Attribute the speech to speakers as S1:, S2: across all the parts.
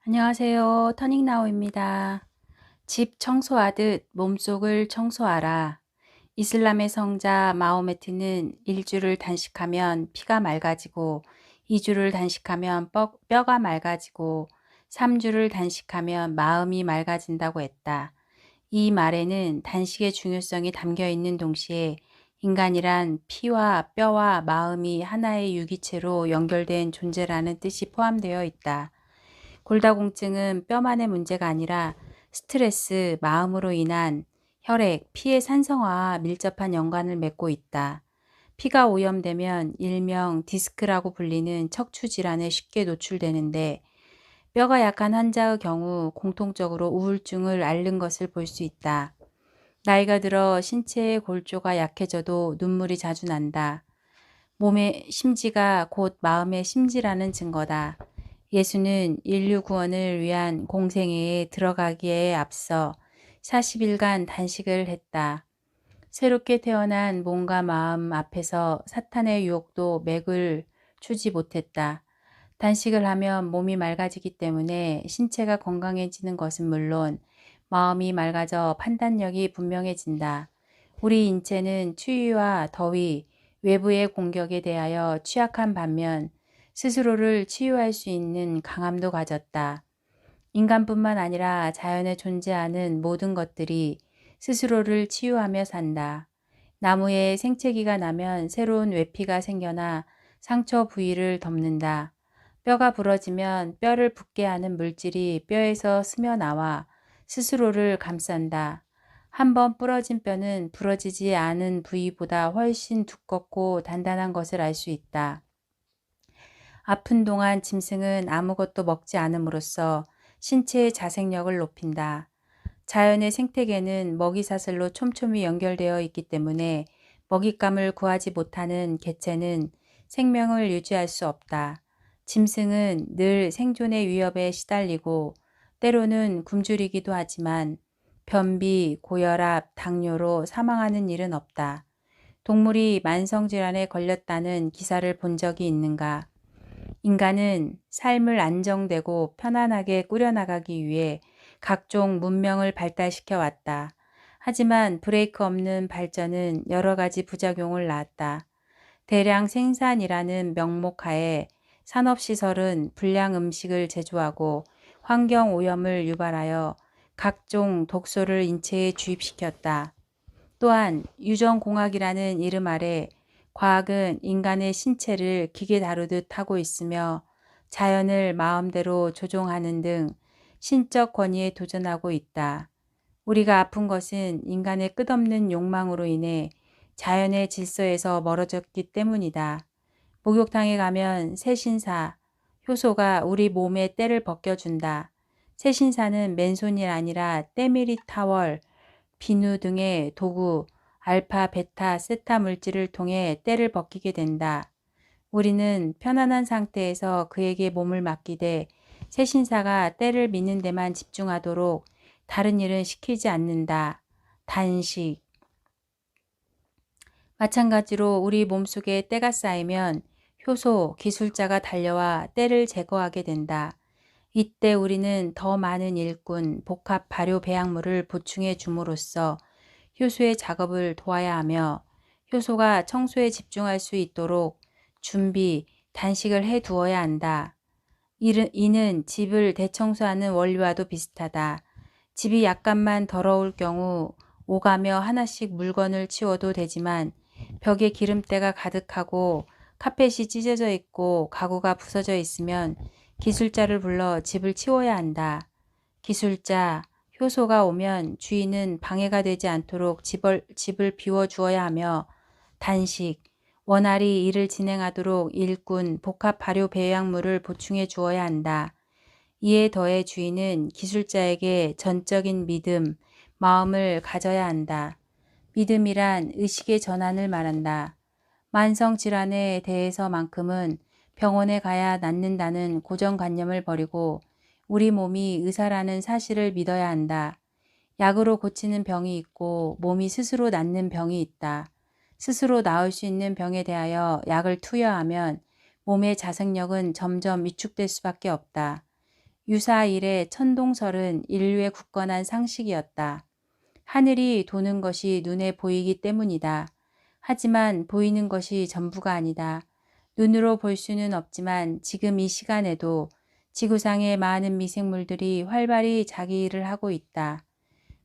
S1: 안녕하세요. 터닝나우입니다. 집 청소하듯 몸속을 청소하라. 이슬람의 성자 마호메트는 1주를 단식하면 피가 맑아지고 2주를 단식하면 뼈가 맑아지고 3주를 단식하면 마음이 맑아진다고 했다. 이 말에는 단식의 중요성이 담겨 있는 동시에 인간이란 피와 뼈와 마음이 하나의 유기체로 연결된 존재라는 뜻이 포함되어 있다. 골다공증은 뼈만의 문제가 아니라 스트레스, 마음으로 인한 혈액, 피의 산성화와 밀접한 연관을 맺고 있다. 피가 오염되면 일명 디스크라고 불리는 척추 질환에 쉽게 노출되는데 뼈가 약한 환자의 경우 공통적으로 우울증을 앓는 것을 볼 수 있다. 나이가 들어 신체의 골조가 약해져도 눈물이 자주 난다. 몸의 심지가 곧 마음의 심지라는 증거다. 예수는 인류 구원을 위한 공생애에 들어가기에 앞서 40일간 단식을 했다. 새롭게 태어난 몸과 마음 앞에서 사탄의 유혹도 맥을 추지 못했다. 단식을 하면 몸이 맑아지기 때문에 신체가 건강해지는 것은 물론 마음이 맑아져 판단력이 분명해진다. 우리 인체는 추위와 더위, 외부의 공격에 대하여 취약한 반면 스스로를 치유할 수 있는 강함도 가졌다. 인간뿐만 아니라 자연에 존재하는 모든 것들이 스스로를 치유하며 산다. 나무에 생채기가 나면 새로운 외피가 생겨나 상처 부위를 덮는다. 뼈가 부러지면 뼈를 붓게 하는 물질이 뼈에서 스며나와 스스로를 감싼다. 한 번 부러진 뼈는 부러지지 않은 부위보다 훨씬 두껍고 단단한 것을 알 수 있다. 아픈 동안 짐승은 아무것도 먹지 않음으로써 신체의 자생력을 높인다. 자연의 생태계는 먹이사슬로 촘촘히 연결되어 있기 때문에 먹잇감을 구하지 못하는 개체는 생명을 유지할 수 없다. 짐승은 늘 생존의 위협에 시달리고 때로는 굶주리기도 하지만 변비, 고혈압, 당뇨로 사망하는 일은 없다. 동물이 만성질환에 걸렸다는 기사를 본 적이 있는가? 인간은 삶을 안정되고 편안하게 꾸려나가기 위해 각종 문명을 발달시켜 왔다. 하지만 브레이크 없는 발전은 여러 가지 부작용을 낳았다. 대량 생산이라는 명목하에 산업시설은 불량 음식을 제조하고 환경 오염을 유발하여 각종 독소를 인체에 주입시켰다. 또한 유전공학이라는 이름 아래 과학은 인간의 신체를 기계 다루듯 하고 있으며 자연을 마음대로 조종하는 등 신적 권위에 도전하고 있다. 우리가 아픈 것은 인간의 끝없는 욕망으로 인해 자연의 질서에서 멀어졌기 때문이다. 목욕탕에 가면 새신사, 효소가 우리 몸의 때를 벗겨준다. 새신사는 맨손이 아니라 때밀이 타월, 비누 등의 도구, 알파, 베타, 세타 물질을 통해 때를 벗기게 된다. 우리는 편안한 상태에서 그에게 몸을 맡기되 새신사가 때를 미는 데만 집중하도록 다른 일은 시키지 않는다. 단식. 마찬가지로 우리 몸속에 때가 쌓이면 효소, 기술자가 달려와 때를 제거하게 된다. 이때 우리는 더 많은 일꾼, 복합 발효 배양물을 보충해 줌으로써 효소의 작업을 도와야 하며 효소가 청소에 집중할 수 있도록 준비, 단식을 해 두어야 한다. 이는 집을 대청소하는 원리와도 비슷하다. 집이 약간만 더러울 경우 오가며 하나씩 물건을 치워도 되지만 벽에 기름때가 가득하고 카펫이 찢어져 있고 가구가 부서져 있으면 기술자를 불러 집을 치워야 한다. 기술자, 효소가 오면 주인은 방해가 되지 않도록 집을 비워주어야 하며 단식, 원활히 일을 진행하도록 일꾼, 복합 발효 배양물을 보충해 주어야 한다. 이에 더해 주인은 기술자에게 전적인 믿음, 마음을 가져야 한다. 믿음이란 의식의 전환을 말한다. 만성질환에 대해서만큼은 병원에 가야 낫는다는 고정관념을 버리고 우리 몸이 의사라는 사실을 믿어야 한다. 약으로 고치는 병이 있고 몸이 스스로 낫는 병이 있다. 스스로 나을 수 있는 병에 대하여 약을 투여하면 몸의 자생력은 점점 위축될 수밖에 없다. 유사 이래 천동설은 인류의 굳건한 상식이었다. 하늘이 도는 것이 눈에 보이기 때문이다. 하지만 보이는 것이 전부가 아니다. 눈으로 볼 수는 없지만 지금 이 시간에도 지구상의 많은 미생물들이 활발히 자기 일을 하고 있다.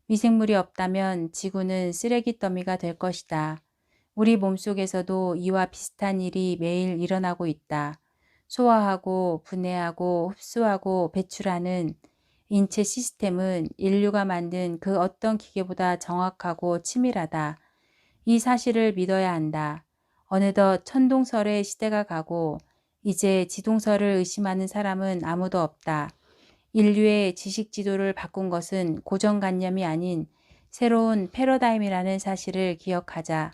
S1: 미생물이 없다면 지구는 쓰레기 더미가 될 것이다. 우리 몸속에서도 이와 비슷한 일이 매일 일어나고 있다. 소화하고 분해하고 흡수하고 배출하는 인체 시스템은 인류가 만든 그 어떤 기계보다 정확하고 치밀하다. 이 사실을 믿어야 한다. 어느덧 천동설의 시대가 가고 이제 지동설을 의심하는 사람은 아무도 없다. 인류의 지식 지도를 바꾼 것은 고정관념이 아닌 새로운 패러다임이라는 사실을 기억하자.